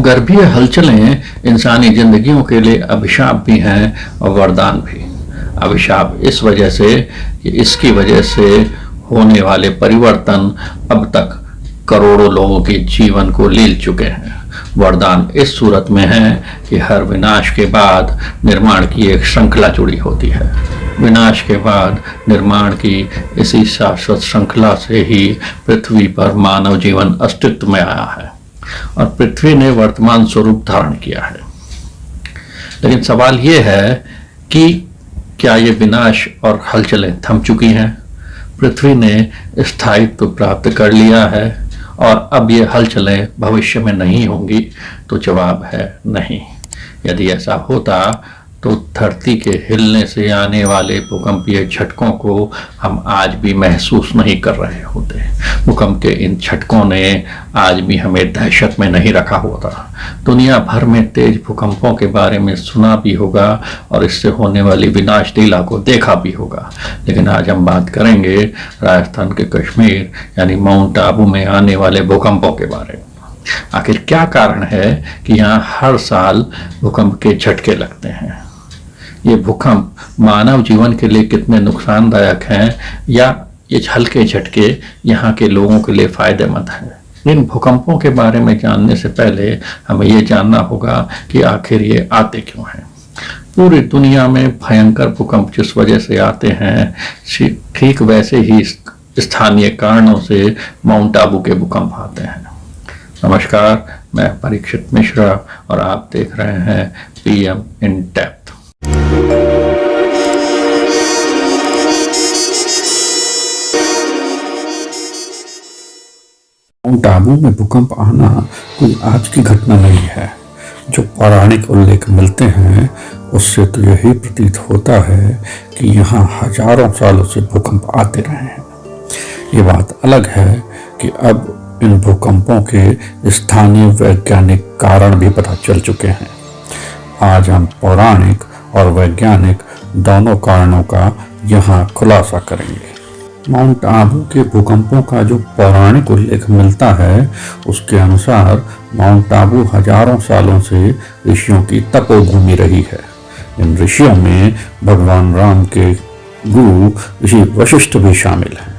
भूगर्भीय हलचलें इंसानी जिंदगियों के लिए अभिशाप भी हैं और वरदान भी। अभिशाप इस वजह से कि इसकी वजह से होने वाले परिवर्तन अब तक करोड़ों लोगों के जीवन को लील चुके हैं। वरदान इस सूरत में है कि हर विनाश के बाद निर्माण की एक श्रृंखला जुड़ी होती है। विनाश के बाद निर्माण की इसी शाश्वत श्रृंखला से ही पृथ्वी पर मानव जीवन अस्तित्व में आया है और पृथ्वी ने वर्तमान स्वरूप धारण किया है। लेकिन सवाल यह है कि क्या ये विनाश और हलचलें थम चुकी हैं? पृथ्वी ने स्थायित्व प्राप्त कर लिया है और अब ये हलचलें भविष्य में नहीं होंगी? तो जवाब है नहीं। यदि ऐसा होता तो धरती के हिलने से आने वाले भूकंपीय झटकों को हम आज भी महसूस नहीं कर रहे होते। भूकंप के इन झटकों ने आज भी हमें दहशत में नहीं रखा होता। दुनिया भर में तेज भूकंपों के बारे में सुना भी होगा और इससे होने वाली विनाशलीला को देखा भी होगा। लेकिन आज हम बात करेंगे राजस्थान के कश्मीर यानी माउंट आबू में आने वाले भूकंपों के बारे में। आखिर क्या कारण है कि यहाँ हर साल भूकंप के झटके लगते हैं? ये भूकंप मानव जीवन के लिए कितने नुकसानदायक हैं या ये हल्के झटके यहाँ के लोगों के लिए फायदेमंद हैं? इन भूकंपों के बारे में जानने से पहले हमें ये जानना होगा कि आखिर ये आते क्यों हैं। पूरी दुनिया में भयंकर भूकंप जिस वजह से आते हैं, ठीक वैसे ही स्थानीय कारणों से माउंट आबू के भूकंप आते हैं। नमस्कार, मैं परीक्षित मिश्रा और आप देख रहे हैं PM in depth. Mount Abu में भूकंप आना कोई आज की घटना नहीं है। जो पौराणिक उल्लेख मिलते हैं उससे तो यही प्रतीत होता है कि यहाँ हजारों सालों से भूकंप आते रहे हैं। ये बात अलग है कि अब इन भूकंपों के स्थानीय वैज्ञानिक कारण भी पता चल चुके हैं। आज हम पौराणिक और वैज्ञानिक दोनों कारणों का यहाँ खुलासा करेंगे। माउंट आबू के भूकंपों का जो पौराणिक उल्लेख मिलता है उसके अनुसार माउंट आबू हजारों सालों से ऋषियों की तपोभूमि रही है। इन ऋषियों में भगवान राम के गुरु ऋषि वशिष्ठ भी शामिल हैं।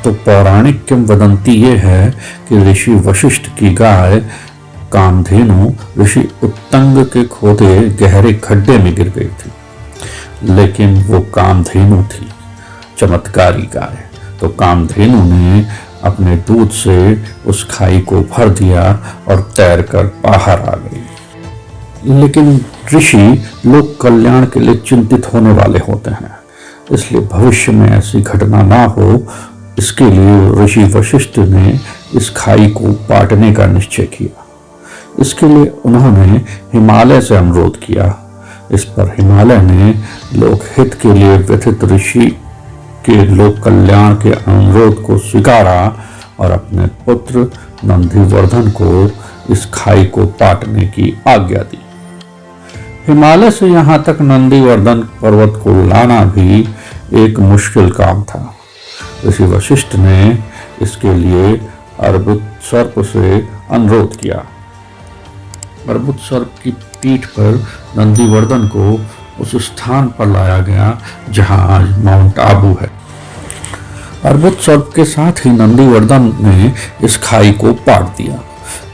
तो पौराणिक किंवदंती ये है कि ऋषि वशिष्ठ की गाय कामधेनु ऋषि उत्तंग के खोदे गहरे खड्डे में गिर गई थी। लेकिन वो कामधेनु थी, चमत्कारी गाय। तो कामधेनु ने अपने दूध से उस खाई को भर दिया और तैरकर बाहर आ गई। लेकिन ऋषि लोक कल्याण के लिए चिंतित होने वाले होते हैं, इसलिए भविष्य में ऐसी घटना ना हो इसके लिए ऋषि वशिष्ठ ने इस खाई को पाटने का निश्चय किया। इसके लिए उन्होंने हिमालय से अनुरोध किया। इस पर हिमालय ने लोकहित के लिए व्यथित ऋषि के लोक कल्याण के अनुरोध को स्वीकारा और अपने पुत्र नंदीवर्धन को इस खाई को पाटने की आज्ञा दी। हिमालय से यहाँ तक नंदीवर्धन पर्वत को लाना भी एक मुश्किल काम था। ऋषि वशिष्ठ ने इसके लिए अर्बुद सर्प से अनुरोध किया। अर्बुद सर्प की पीठ पर नंदीवर्धन को उस स्थान पर लाया गया जहां आज माउंट आबू है। अर्बुद सर्प के साथ ही नंदीवर्धन ने इस खाई को पाट दिया।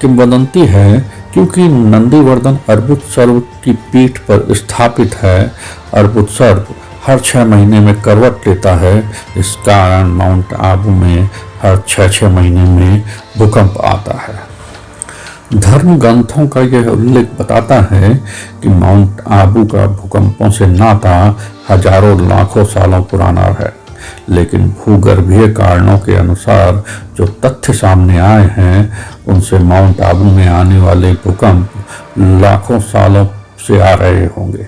किंवदंती है क्योंकि नंदीवर्धन अर्बुद सर्प की पीठ पर स्थापित है, अर्बुद सर्प हर 6 महीने में करवट लेता है। इस कारण माउंट आबू में हर 6 महीने में भूकंप आता है। धर्म ग्रंथों का यह उल्लेख बताता है कि माउंट आबू का भूकंपों से नाता हजारों लाखों सालों पुराना है। लेकिन भूगर्भीय कारणों के अनुसार जो तथ्य सामने आए हैं उनसे माउंट आबू में आने वाले भूकंप लाखों सालों से आ रहे होंगे।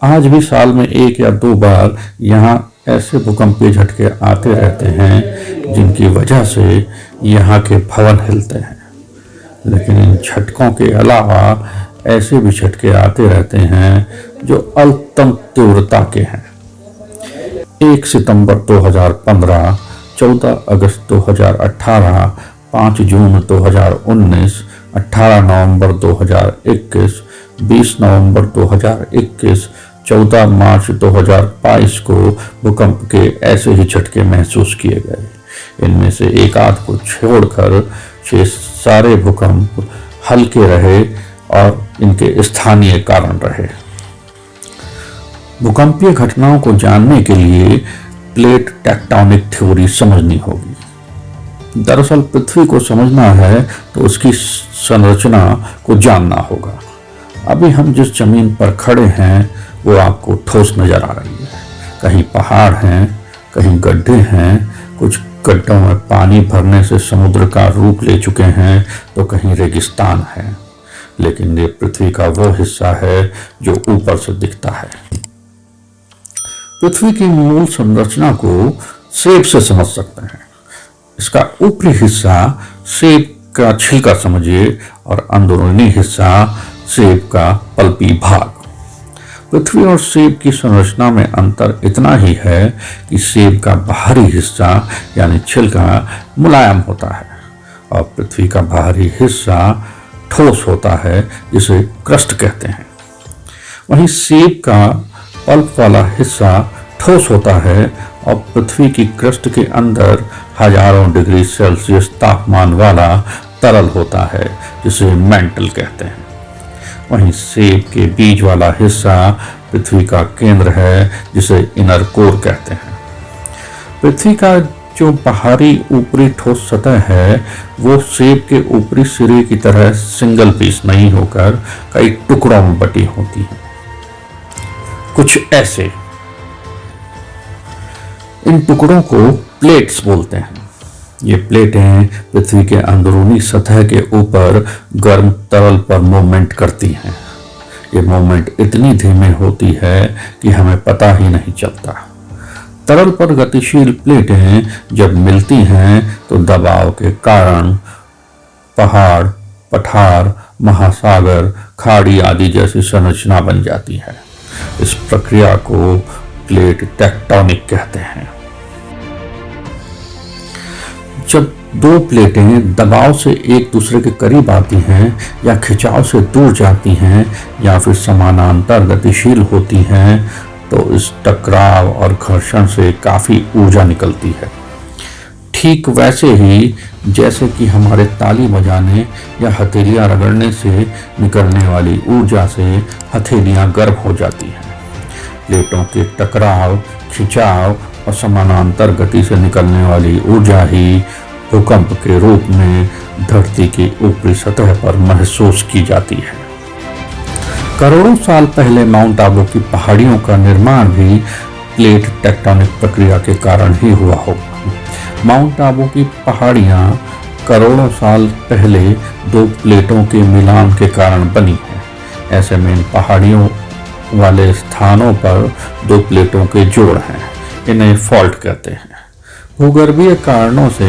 आज भी साल में 1 या 2 बार यहाँ ऐसे भूकंपीय झटके आते रहते हैं जिनकी वजह से यहाँ के भवन हिलते हैं। लेकिन इन झटकों के अलावा ऐसे भी झटके आते रहते हैं जो अल्पतम तीव्रता के हैं। 1 सितंबर 2015, 14 अगस्त 2018, 5 जून 2019, 18 नवंबर 2021, 20 नवंबर 2021, 14 मार्च 2022 को भूकंप के ऐसे ही झटके महसूस किए गए। इनमें से एक आध को छोड़कर शेष सारे भूकंप हल्के रहे और इनके स्थानीय कारण रहे। भूकंपीय घटनाओं को जानने के लिए प्लेट टेक्टोनिक थ्योरी समझनी होगी। दरअसल पृथ्वी को समझना है तो उसकी संरचना को जानना होगा। अभी हम जिस जमीन पर खड़े हैं वो आपको ठोस नजर आ रही है। कहीं पहाड़ हैं, कहीं गड्ढे हैं, कुछ गड्ढों में पानी भरने से समुद्र का रूप ले चुके हैं, तो कहीं रेगिस्तान है। लेकिन ये पृथ्वी का वो हिस्सा है जो ऊपर से दिखता है। पृथ्वी की मूल संरचना को सेब से समझ सकते हैं। इसका ऊपरी हिस्सा सेब का छिलका समझिए और अंदरूनी हिस्सा सेब का पल्पी भाग। पृथ्वी और सेब की संरचना में अंतर इतना ही है कि सेब का बाहरी हिस्सा यानी छिलका मुलायम होता है और पृथ्वी का बाहरी हिस्सा ठोस होता है, जिसे क्रस्ट कहते हैं। वहीं सेब का पल्प वाला हिस्सा ठोस होता है और पृथ्वी की क्रस्ट के अंदर हजारों डिग्री सेल्सियस तापमान वाला तरल होता है, जिसे मेंटल कहते हैं। वहीं सेब के बीज वाला हिस्सा पृथ्वी का केंद्र है, जिसे इनर कोर कहते हैं। पृथ्वी का जो बाहरी ऊपरी ठोस सतह है वो सेब के ऊपरी सिरे की तरह सिंगल पीस नहीं होकर कई टुकड़ों में बटी होती है, कुछ ऐसे। इन टुकड़ों को प्लेट्स बोलते हैं। ये प्लेटें पृथ्वी के अंदरूनी सतह के ऊपर गर्म तरल पर मूवमेंट करती हैं। ये मूवमेंट इतनी धीमी होती है कि हमें पता ही नहीं चलता। तरल पर गतिशील प्लेटें जब मिलती हैं तो दबाव के कारण पहाड़, पठार, महासागर, खाड़ी आदि जैसी संरचना बन जाती है। इस प्रक्रिया को प्लेट टेक्टोनिक कहते हैं। जब दो प्लेटें दबाव से एक दूसरे के करीब आती हैं या खिंचाव से दूर जाती हैं या फिर समानांतर गतिशील होती हैं तो इस टकराव और घर्षण से काफ़ी ऊर्जा निकलती है। ठीक वैसे ही जैसे कि हमारे ताली बजाने या हथेलियां रगड़ने से निकलने वाली ऊर्जा से हथेलियां गर्म हो जाती हैं। प्लेटों के टकराव, खिंचाव और समानांतर गति से निकलने वाली ऊर्जा ही भूकंप के रूप में धरती की ऊपरी सतह पर महसूस की जाती है। करोड़ों साल पहले माउंट आबू की पहाड़ियों का निर्माण भी प्लेट टेक्टोनिक प्रक्रिया के कारण ही हुआ होगा। माउंट आबू की पहाड़ियां करोड़ों साल पहले दो प्लेटों के मिलान के कारण बनी हैं। ऐसे में इन पहाड़ियों वाले स्थानों पर दो प्लेटों के जोड़ हैं। इन्हें फॉल्ट कहते हैं। भूगर्भीय कारणों से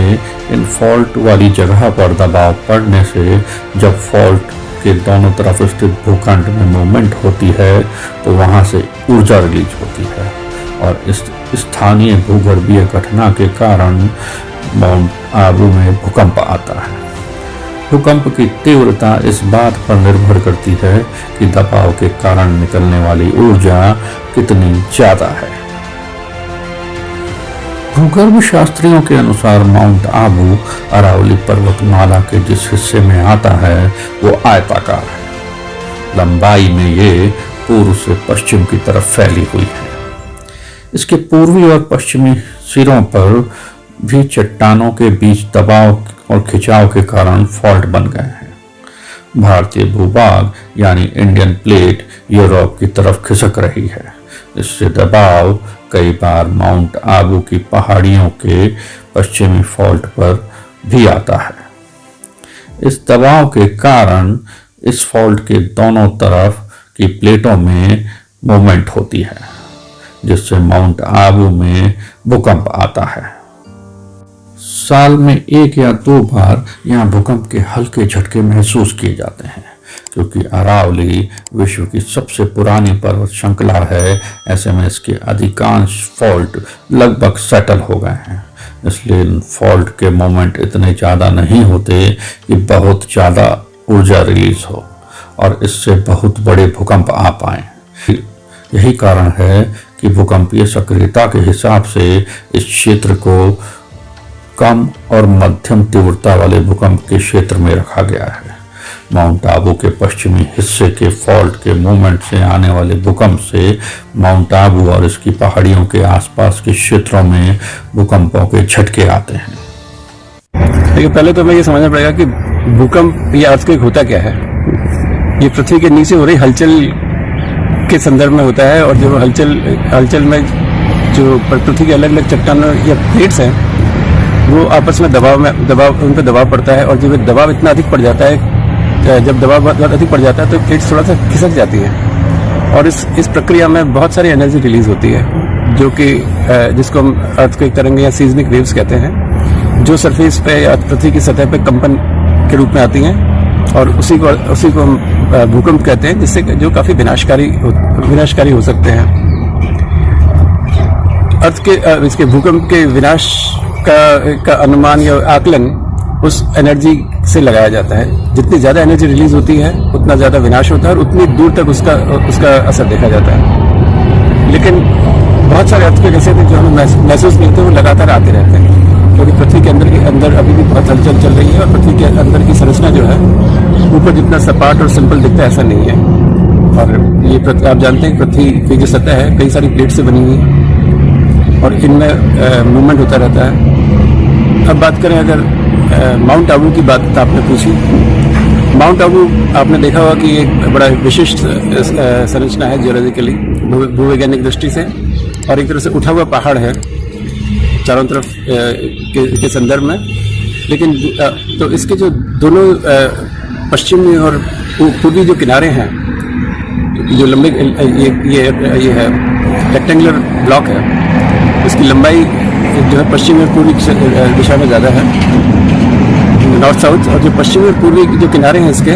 इन फॉल्ट वाली जगह पर दबाव पड़ने से जब फॉल्ट के दोनों तरफ स्थित भूखंड में मूवमेंट होती है तो वहां से ऊर्जा रिलीज होती है और इस स्थानीय भूगर्भीय घटना के कारण माउंट आबू में भूकंप आता है। भूकंप की तीव्रता इस बात पर निर्भर करती है कि दबाव के कारण निकलने वाली ऊर्जा कितनी ज्यादा है। भूगर्भ शास्त्रियों के अनुसार माउंट आबू अरावली पर्वतमाला के जिस हिस्से में आता है वो आयताकार है। लंबाई में ये पूर्व से पश्चिम की तरफ फैली हुई है। इसके पूर्वी और पश्चिमी सिरों पर भी चट्टानों के बीच दबाव और खिंचाव के कारण फॉल्ट बन गए हैं। भारतीय भूभाग यानी इंडियन प्लेट यूरोप की तरफ खिसक रही है। इससे दबाव कई बार माउंट आबू की पहाड़ियों के पश्चिमी फॉल्ट पर भी आता है। इस दबाव के कारण इस फॉल्ट के दोनों तरफ की प्लेटों में मूवमेंट होती है, जिससे माउंट आबू में भूकंप आता है। साल में 1 या 2 बार यहाँ भूकंप के हल्के झटके महसूस किए जाते हैं। क्योंकि अरावली विश्व की सबसे पुरानी पर्वत श्रृंखला है, ऐसे में इसके अधिकांश फॉल्ट लगभग सेटल हो गए हैं। इसलिए फॉल्ट के मोमेंट इतने ज़्यादा नहीं होते कि बहुत ज़्यादा ऊर्जा रिलीज हो और इससे बहुत बड़े भूकंप आ पाए। यही कारण है कि भूकंपीय सक्रियता के हिसाब से इस क्षेत्र को कम और मध्यम तीव्रता वाले भूकंप के क्षेत्र में रखा गया है। माउंट आबू के पश्चिमी हिस्से के फॉल्ट के मूवमेंट से आने वाले भूकंप से माउंट आबू और इसकी पहाड़ियों के आसपास के क्षेत्रों में भूकंपों के झटके आते हैं। देखिए, पहले तो हमें ये समझना पड़ेगा कि भूकंप या अर्थक्वेक होता क्या है। ये पृथ्वी के नीचे हो रही हलचल के संदर्भ में होता है, और जो हलचल में जो पृथ्वी के अलग अलग चट्टानों या प्लेट्स हैं वो आपस में उन पर दबाव पड़ता है, और जब दबाव इतना अधिक पड़ जाता है, जब दबाव बहुत अधिक पड़ जाता है तो प्लेट्स थोड़ा सा खिसक जाती हैं, और इस प्रक्रिया में बहुत सारी एनर्जी रिलीज होती है, जो कि जिसको हम अर्थक्वेक तरंग या सीज्मिक वेव्स कहते हैं, जो सरफेस पे या पृथ्वी की सतह पे कंपन के रूप में आती हैं, और उसी को हम भूकंप कहते हैं, जिससे जो काफी विनाशकारी हो सकते हैं। इसके भूकंप के विनाश का अनुमान या आकलन उस एनर्जी से लगाया जाता है। जितनी ज्यादा एनर्जी रिलीज होती है उतना ज्यादा विनाश होता है, और उतनी दूर तक उसका असर देखा जाता है। लेकिन बहुत सारे अर्थक्वेक ऐसे थे जो हमें महसूस नहीं होते, वो लगातार आते रहते हैं, क्योंकि पृथ्वी के अंदर अभी भी बहुत हलचल चल रही है, और पृथ्वी के अंदर की संरचना जो है ऊपर जितना सपाट और सिंपल दिखता है ऐसा नहीं है। और ये आप जानते हैं पृथ्वी की जो सतह है कई सारी प्लेट से बनी हुई है, और इनमें मूवमेंट होता रहता है। अब बात करें अगर माउंट आबू की बात आपने पूछी, माउंट आबू आपने देखा होगा कि एक बड़ा विशिष्ट संरचना है जियोलॉजिकली, भूवैज्ञानिक दृष्टि से, और एक तरह से उठा हुआ पहाड़ है चारों तरफ के संदर्भ में। लेकिन तो इसके जो दोनों पश्चिमी और पूर्वी जो किनारे हैं, जो लंबे ये है रेक्टेंगुलर ब्लॉक है, इसकी लंबाई जो है पश्चिमी और पूर्वी दिशा में ज़्यादा है, नॉर्थ साउथ, और जो पश्चिमी और पूर्वी जो किनारे हैं इसके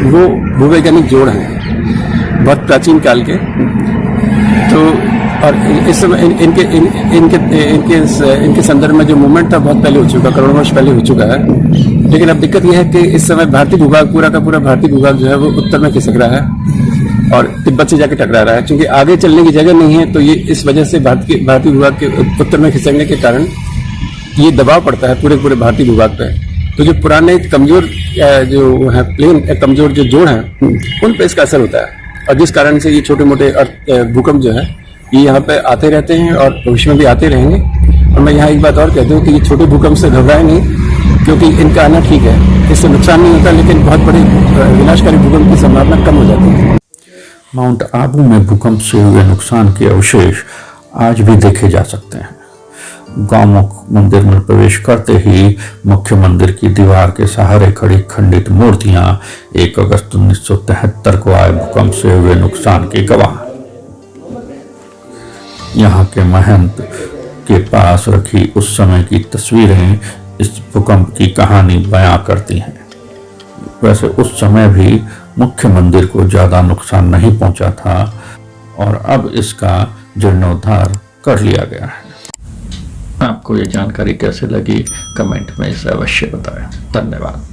वो भूवैज्ञानिक जोड़ हैं बहुत प्राचीन काल के। तो और इस समय इनके संदर्भ में जो मूवमेंट था बहुत पहले हो चुका, करोड़ों वर्ष पहले हो चुका है। लेकिन अब दिक्कत यह है कि इस समय भारतीय भूभाग पूरा का पूरा भारतीय भूभाग जो है वो उत्तर में खिसक रहा है और तिब्बत से जाके टकरा रहा है। क्योंकि आगे चलने की जगह नहीं है, तो ये इस वजह से भारतीय भूभाग के उत्तर में खिसकने के कारण ये दबाव पड़ता है पूरे भारतीय भूभाग पे। तो जो पुराने कमजोर जो है प्लेन कमजोर जो जोड़ हैं उन पे इसका असर होता है, और जिस कारण से ये छोटे मोटे भूकंप जो है ये यहाँ पे आते रहते हैं और भविष्य में भी आते रहेंगे। और मैं यहाँ एक बात और कहता हूँ कि ये छोटे भूकंप से घबराएं नहीं, क्योंकि इनका आना ठीक है, इससे नुकसान नहीं होता, लेकिन बहुत बड़े विनाशकारी भूकंप की संभावना कम हो जाती है। माउंट आबू में भूकंप से हुए नुकसान के अवशेष आज भी देखे जा सकते हैं। गौमुख मंदिर में प्रवेश करते ही मुख्य मंदिर की दीवार के सहारे खड़ी खंडित मूर्तियां 1 अगस्त 1973 को आए भूकंप से हुए नुकसान के गवाह। यहाँ के महंत के पास रखी उस समय की तस्वीरें इस भूकंप की कहानी बयां करती हैं। वैसे उस समय भी मुख्य मंदिर को ज्यादा नुकसान नहीं पहुंचा था, और अब इसका जीर्णोद्धार कर लिया गया है। आपको ये जानकारी कैसे लगी कमेंट में इसे अवश्य बताएं। धन्यवाद।